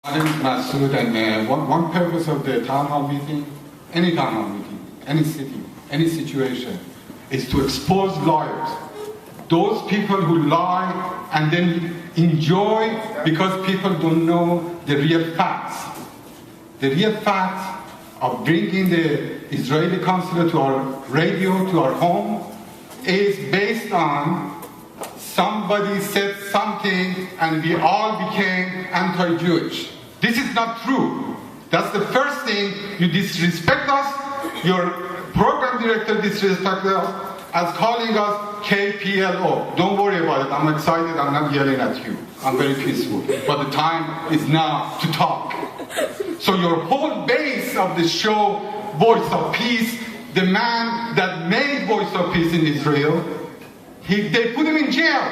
My name is Masood, and one purpose of the town hall meeting, any town hall meeting, any city, any situation, is to expose liars. Those people who lie and then enjoy because people don't know the real facts. The real facts of bringing the Israeli consulate to our radio, to our home, is based on somebody said something and we all became anti-Jewish. This is not true. That's the first thing. You disrespect us. Your program director disrespected us as calling us KPLO. Don't worry about it. I'm excited. I'm not yelling at you. I'm very peaceful. But the time is now to talk. So your whole base of the show, Voice of Peace, the man that made Voice of Peace in Israel, they put him in jail.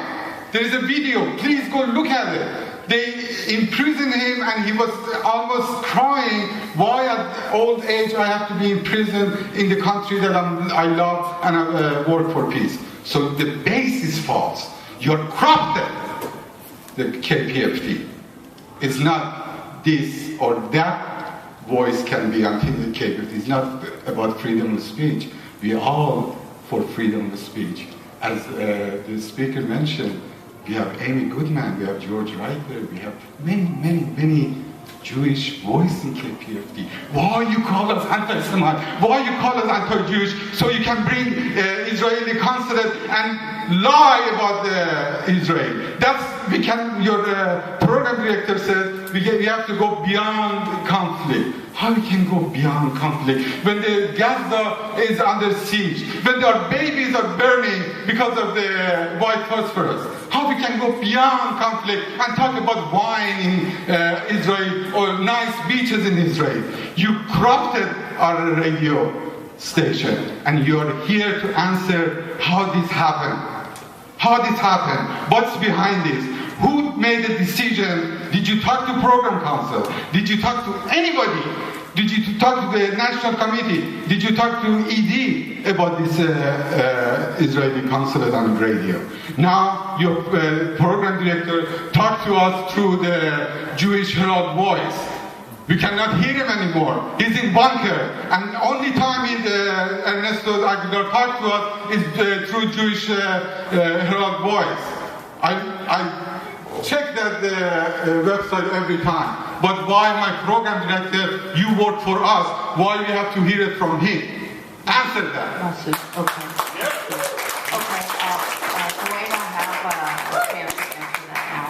There is a video. Please go look at it. They imprisoned him and he was almost crying. Why at old age I have to be in prison in the country that I love and I work for peace? So the base is false. You're corrupted. The KPFT. It's not this or that voice can be until the KPFT. It's not about freedom of speech. We are all for freedom of speech. As the speaker mentioned, we have Amy Goodman, we have George Reiter, we have many Jewish voices in KPFT. Why you call us anti-Semite? Why you call us anti-Jewish? So you can bring Israeli consulate and lie about Israel. Your program director said we have to go beyond conflict. How we can go beyond conflict when the Gaza is under siege, when our babies are burning because of the white phosphorus? How we can go beyond conflict and talk about wine in Israel or nice beaches in Israel? You corrupted our radio station, and you're here to answer how this happened. How this happened? What's behind this? Who made the decision? Did you talk to program council? Did you talk to anybody? Did you talk to the national committee? Did you talk to ED about this Israeli consulate on radio? Now your program director talked to us through the Jewish Herald Voice. We cannot hear him anymore. He's in bunker. And only time Ernesto Aguilar talked to us is through Jewish Herald Voice. I check that website every time. But why my program director, you work for us, why we have to hear it from him? Answer that. That's it. Okay. Okay. Dwayne, I have a chance to answer that now.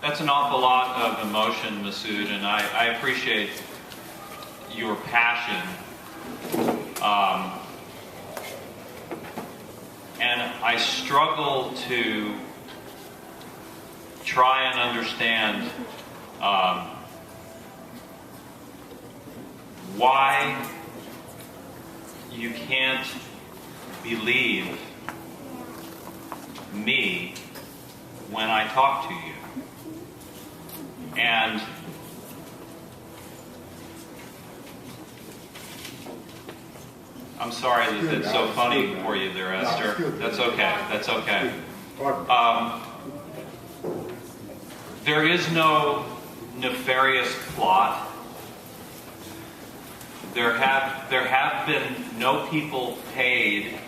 That's an awful lot of emotion, Masood, and I appreciate your passion. And I struggle to try and understand why you can't believe me when I talk to you. And I'm sorry that it's so funny for you there, Esther. That's okay. That's okay. There is no nefarious plot. There have been no people paid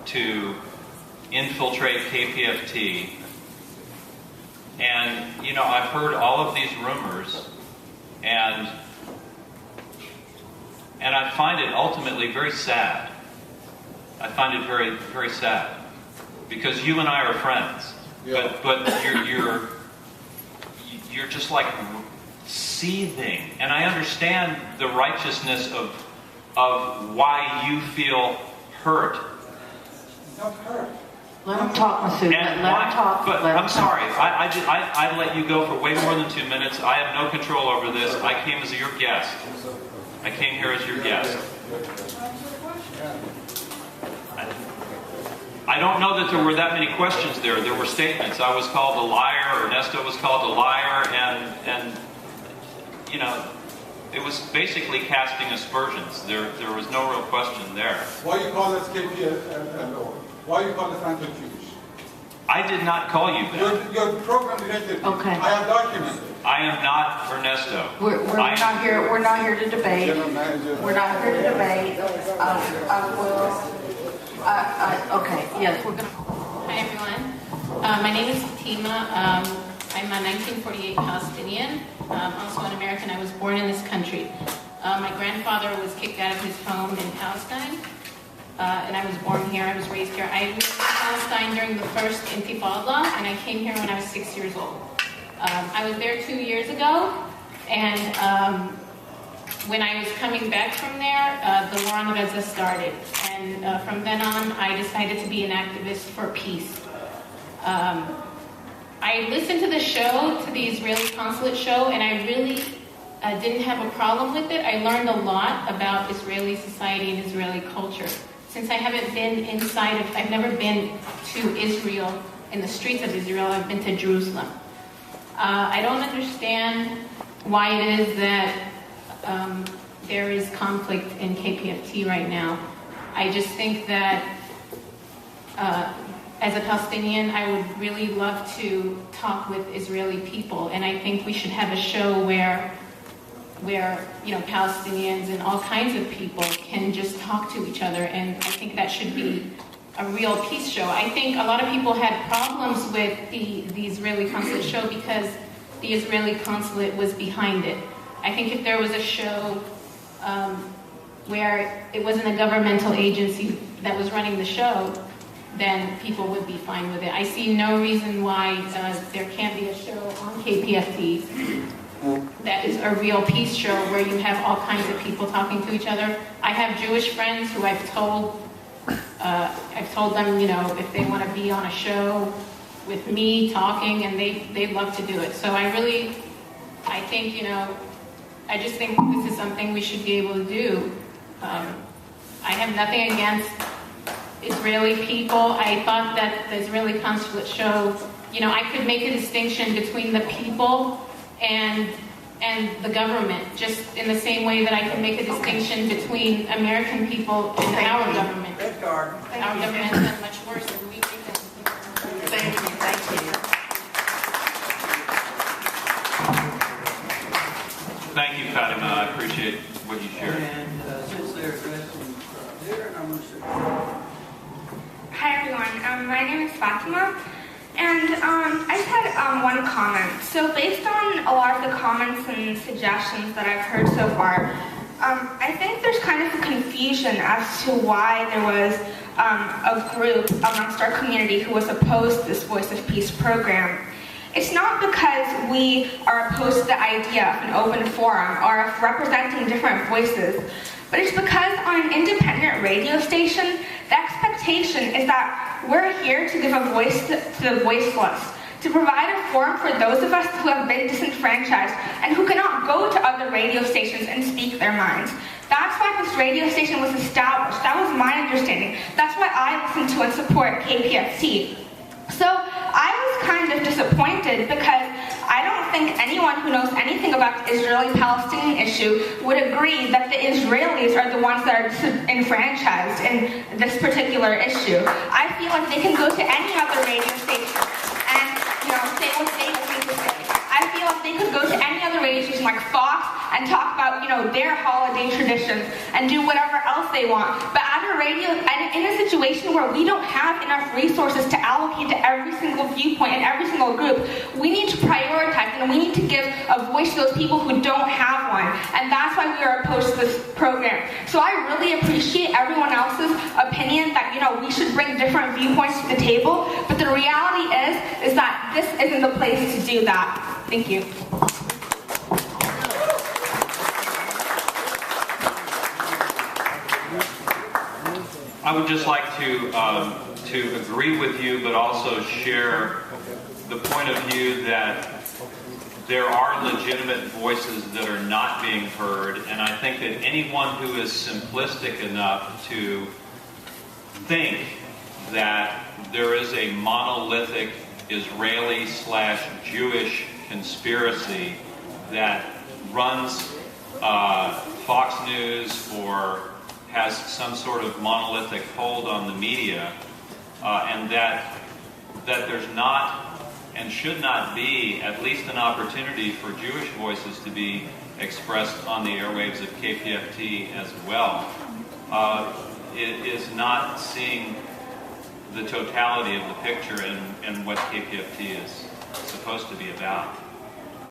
to infiltrate KPFT. And, you know, I've heard all of these rumors, and I find it ultimately very sad. I find it very, very sad, because you and I are friends. Yeah. But you're just like seething, and I understand the righteousness of why you feel hurt. Not hurt. Let him talk, Masood. Let him talk. But I'm sorry. I let you go for way more than 2 minutes. I have no control over this. I came as your guest. I came here as your guest. I don't know that there were that many questions there. There were statements. I was called a liar. Ernesto was called a liar, and you know, it was basically casting aspersions. There was no real question there. Why you call us KPFT? Why you call us anti-Jewish? I did not call you that. Your program related. Okay. I have documented. I am not Ernesto. We're not here. We're not here to debate. General manager. We're not here to debate. Okay. Yes, we're gonna. Hi everyone. My name is Fatima. I'm a 1948 Palestinian, also an American. I was born in this country. My grandfather was kicked out of his home in Palestine, and I was born here. I was raised here. I moved to Palestine during the first Intifada, and I came here when I was 6 years old. I was there 2 years ago, and when I was coming back from there, the war on Gaza started. And from then on, I decided to be an activist for peace. I listened to the show, to the Israeli consulate show, and I really didn't have a problem with it. I learned a lot about Israeli society and Israeli culture. Since I haven't been inside of, I've never been to Israel, in the streets of Israel, I've been to Jerusalem. I don't understand why it is that there is conflict in KPFT right now. I just think that as a Palestinian, I would really love to talk with Israeli people, and I think we should have a show where Palestinians and all kinds of people can just talk to each other, and I think that should be a real peace show. I think a lot of people had problems with the Israeli consulate show because the Israeli consulate was behind it. I think if there was a show where it wasn't a governmental agency that was running the show, then people would be fine with it. I see no reason why there can't be a show on KPFT that is a real peace show where you have all kinds of people talking to each other. I have Jewish friends who I've told them, if they want to be on a show with me talking, and they'd love to do it. So I think, I just think this is something we should be able to do. I have nothing against Israeli people. I thought that the Israeli consulate show, I could make a distinction between the people and the government, just in the same way that I can make a distinction between American people and our government. Our government has done much worse than we think. Thank you. Thank you, Fatima. I appreciate what you shared. And since they're addressing there, I'm going to say. Hi everyone, my name is Fatima, and I just had one comment. So based on a lot of the comments and suggestions that I've heard so far, I think there's kind of a confusion as to why there was a group amongst our community who was opposed to this Voice of Peace program. It's not because we are opposed to the idea of an open forum or of representing different voices, but it's because on an independent radio station, the expectation is that we're here to give a voice to the voiceless, to provide a forum for those of us who have been disenfranchised and who cannot go to other radio stations and speak their minds. That's why this radio station was established. That was my understanding. That's why I listen to and support KPFT. So I was kind of disappointed because I don't think anyone who knows anything about the Israeli-Palestinian issue would agree that the Israelis are the ones that are disenfranchised in this particular issue. I feel like they can go to any other radio station and say what they need to say. I feel like they could go to any other radio station like Fox and talk about their holiday traditions and do whatever else they want. But at a radio, and in a situation where we don't have enough resources to allocate to every single viewpoint and every single group, we need to prioritize and we need to give a voice to those people who don't have one. And that's why we are opposed to this program. So I really appreciate everyone else's opinion that we should bring different viewpoints to the table. But the reality is that this isn't the place to do that. Thank you. I would just like to agree with you, but also share the point of view that there are legitimate voices that are not being heard, and I think that anyone who is simplistic enough to think that there is a monolithic Israeli/Jewish conspiracy that runs Fox News or has some sort of monolithic hold on the media and that there's not and should not be at least an opportunity for Jewish voices to be expressed on the airwaves of KPFT as well. It is not seeing the totality of the picture and what KPFT is supposed to be about.